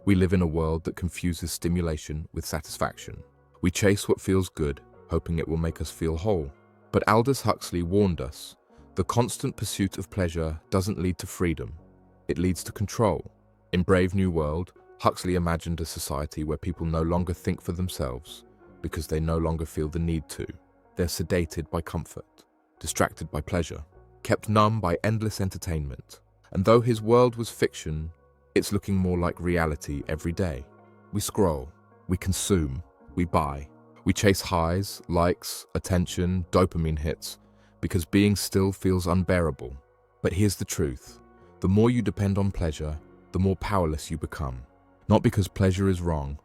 We live in a world that confuses stimulation with satisfaction. We chase what feels good, hoping it will make us feel whole. But Aldous Huxley warned us, the constant pursuit of pleasure doesn't lead to freedom. It leads to control. In Brave New World, Huxley imagined a society where people no longer think for themselves because they no longer feel the need to. They're sedated by comfort, distracted by pleasure, kept numb by endless entertainment. And though his world was fiction, it's looking more like reality every day. We scroll, we consume, we buy. We chase highs, likes, attention, dopamine hits, because being still feels unbearable. But here's the truth. The more you depend on pleasure, the more powerless you become. Not because pleasure is wrong,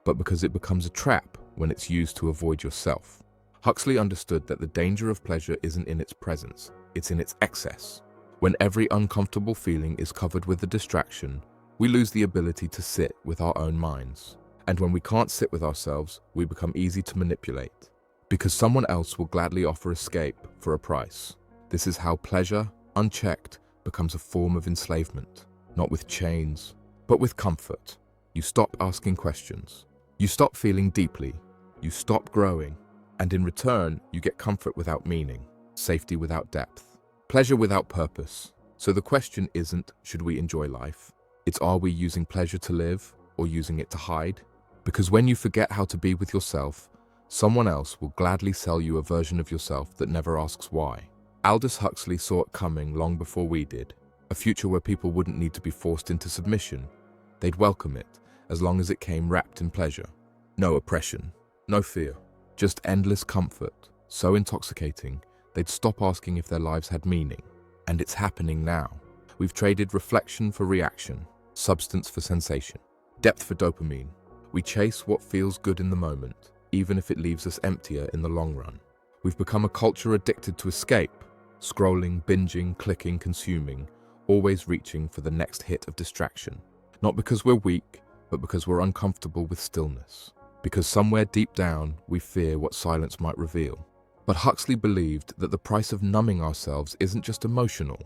but because it becomes a trap when it's used to avoid yourself. Huxley understood that the danger of pleasure isn't in its presence, it's in its excess. When every uncomfortable feeling is covered with a distraction, we lose the ability to sit with our own minds. And when we can't sit with ourselves, we become easy to manipulate. Because someone else will gladly offer escape for a price. This is how pleasure, unchecked, becomes a form of enslavement. Not with chains, but with comfort. You stop asking questions. You stop feeling deeply. You stop growing. And in return, you get comfort without meaning, safety without depth, pleasure without purpose. So the question isn't, should we enjoy life? It's, are we using pleasure to live or using it to hide? Because when you forget how to be with yourself, someone else will gladly sell you a version of yourself that never asks why. Aldous Huxley saw it coming long before we did. A future where people wouldn't need to be forced into submission. They'd welcome it, as long as it came wrapped in pleasure. No oppression, no fear, just endless comfort, so intoxicating, they'd stop asking if their lives had meaning. And it's happening now. We've traded reflection for reaction, substance for sensation, depth for dopamine. We chase what feels good in the moment, even if it leaves us emptier in the long run. We've become a culture addicted to escape, scrolling, binging, clicking, consuming, always reaching for the next hit of distraction. Not because we're weak, but because we're uncomfortable with stillness. Because somewhere deep down, we fear what silence might reveal. But Huxley believed that the price of numbing ourselves isn't just emotional,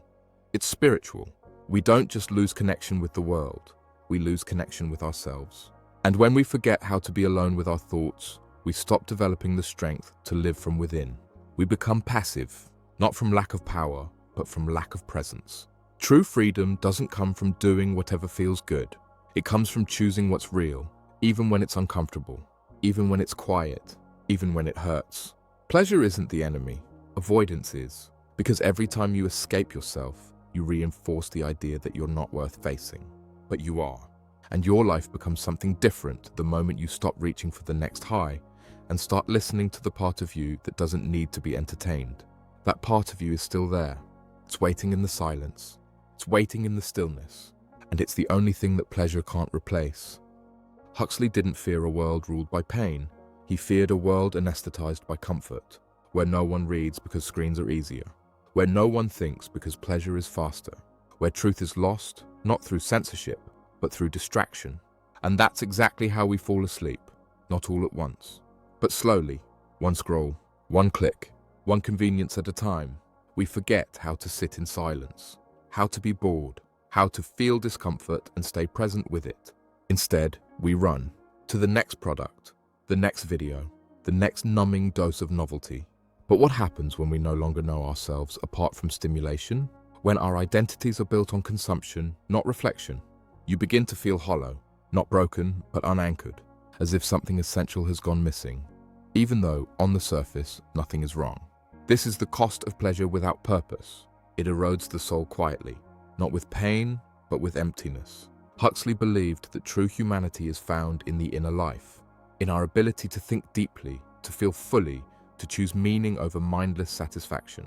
it's spiritual. We don't just lose connection with the world, we lose connection with ourselves. And when we forget how to be alone with our thoughts, we stop developing the strength to live from within. We become passive, not from lack of power, but from lack of presence. True freedom doesn't come from doing whatever feels good. It comes from choosing what's real, even when it's uncomfortable, even when it's quiet, even when it hurts. Pleasure isn't the enemy, avoidance is. Because every time you escape yourself, you reinforce the idea that you're not worth facing. But you are. And your life becomes something different the moment you stop reaching for the next high and start listening to the part of you that doesn't need to be entertained. That part of you is still there. It's waiting in the silence. It's waiting in the stillness. And it's the only thing that pleasure can't replace. Huxley didn't fear a world ruled by pain. He feared a world anesthetized by comfort, where no one reads because screens are easier, where no one thinks because pleasure is faster, where truth is lost, not through censorship, but through distraction. And that's exactly how we fall asleep, not all at once, but slowly, one scroll, one click, one convenience at a time. We forget how to sit in silence, how to be bored, how to feel discomfort and stay present with it. Instead, we run to the next product, the next video, the next numbing dose of novelty. But what happens when we no longer know ourselves apart from stimulation? When our identities are built on consumption, not reflection, you begin to feel hollow, not broken, but unanchored, as if something essential has gone missing, even though, on the surface, nothing is wrong. This is the cost of pleasure without purpose. It erodes the soul quietly, not with pain, but with emptiness. Huxley believed that true humanity is found in the inner life, in our ability to think deeply, to feel fully, to choose meaning over mindless satisfaction.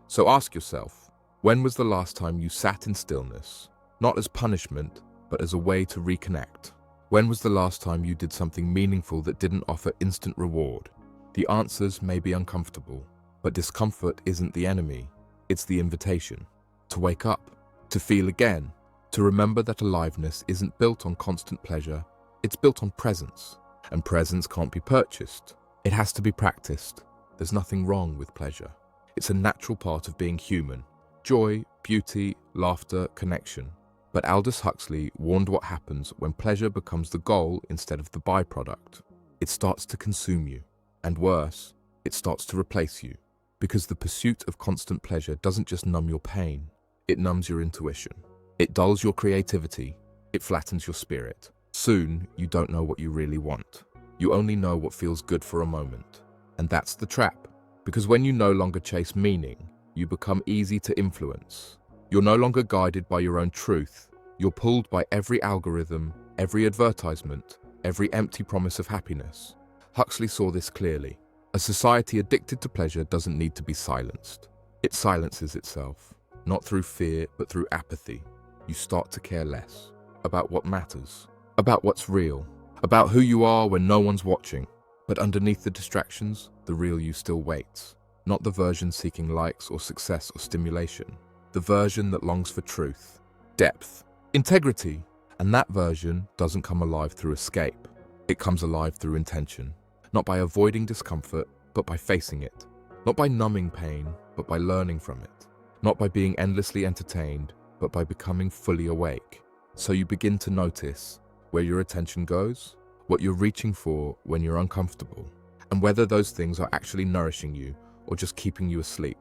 So ask yourself, when was the last time you sat in stillness, not as punishment, but as a way to reconnect? When was the last time you did something meaningful that didn't offer instant reward? The answers may be uncomfortable, but discomfort isn't the enemy, it's the invitation. To wake up, to feel again, to remember that aliveness isn't built on constant pleasure, it's built on presence. And presence can't be purchased, it has to be practiced. There's nothing wrong with pleasure. It's a natural part of being human. Joy, beauty, laughter, connection. But Aldous Huxley warned what happens when pleasure becomes the goal instead of the byproduct. It starts to consume you, and worse, it starts to replace you. Because the pursuit of constant pleasure doesn't just numb your pain, it numbs your intuition. It dulls your creativity, it flattens your spirit. Soon, you don't know what you really want. You only know what feels good for a moment. And that's the trap, because when you no longer chase meaning, you become easy to influence. You're no longer guided by your own truth. You're pulled by every algorithm, every advertisement, every empty promise of happiness. Huxley saw this clearly. A society addicted to pleasure doesn't need to be silenced. It silences itself, not through fear, but through apathy. You start to care less about what matters, about what's real, about who you are when no one's watching. But underneath the distractions, the real you still waits. Not the version seeking likes or success or stimulation. The version that longs for truth, depth, integrity. And that version doesn't come alive through escape. It comes alive through intention. Not by avoiding discomfort, but by facing it. Not by numbing pain, but by learning from it. Not by being endlessly entertained, but by becoming fully awake. So you begin to notice where your attention goes, what you're reaching for when you're uncomfortable, and whether those things are actually nourishing you or just keeping you asleep.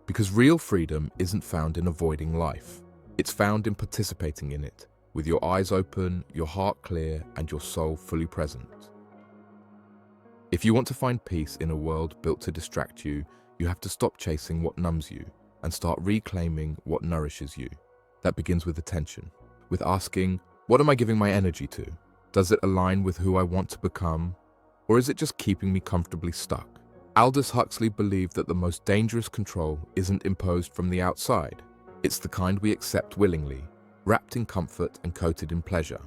Because real freedom isn't found in avoiding life. It's found in participating in it, with your eyes open, your heart clear, and your soul fully present. If you want to find peace in a world built to distract you, you have to stop chasing what numbs you and start reclaiming what nourishes you. That begins with attention, with asking, what am I giving my energy to? Does it align with who I want to become? Or is it just keeping me comfortably stuck? Aldous Huxley believed that the most dangerous control isn't imposed from the outside. It's the kind we accept willingly, wrapped in comfort and coated in pleasure.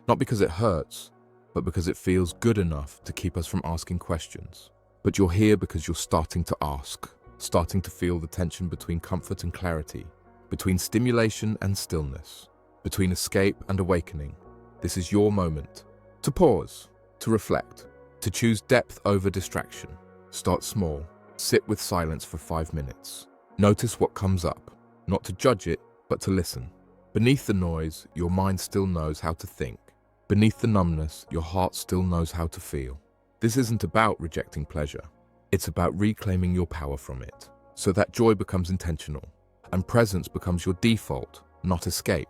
Not because it hurts, but because it feels good enough to keep us from asking questions. But you're here because you're starting to ask, starting to feel the tension between comfort and clarity, between stimulation and stillness, between escape and awakening. This is your moment to pause, to reflect, to choose depth over distraction. Start small. Sit with silence for 5 minutes. Notice what comes up, not to judge it, but to listen. Beneath the noise, your mind still knows how to think. Beneath the numbness, your heart still knows how to feel. This isn't about rejecting pleasure. It's about reclaiming your power from it, so that joy becomes intentional, and presence becomes your default, not escape.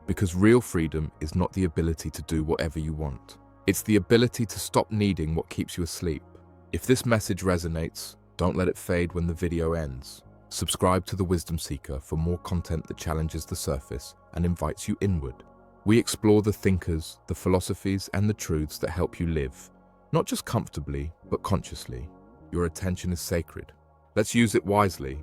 Because real freedom is not the ability to do whatever you want. It's the ability to stop needing what keeps you asleep. If this message resonates, don't let it fade when the video ends. Subscribe to The Wisdom Seeker for more content that challenges the surface and invites you inward. We explore the thinkers, the philosophies, and the truths that help you live, not just comfortably, but consciously. Your attention is sacred. Let's use it wisely.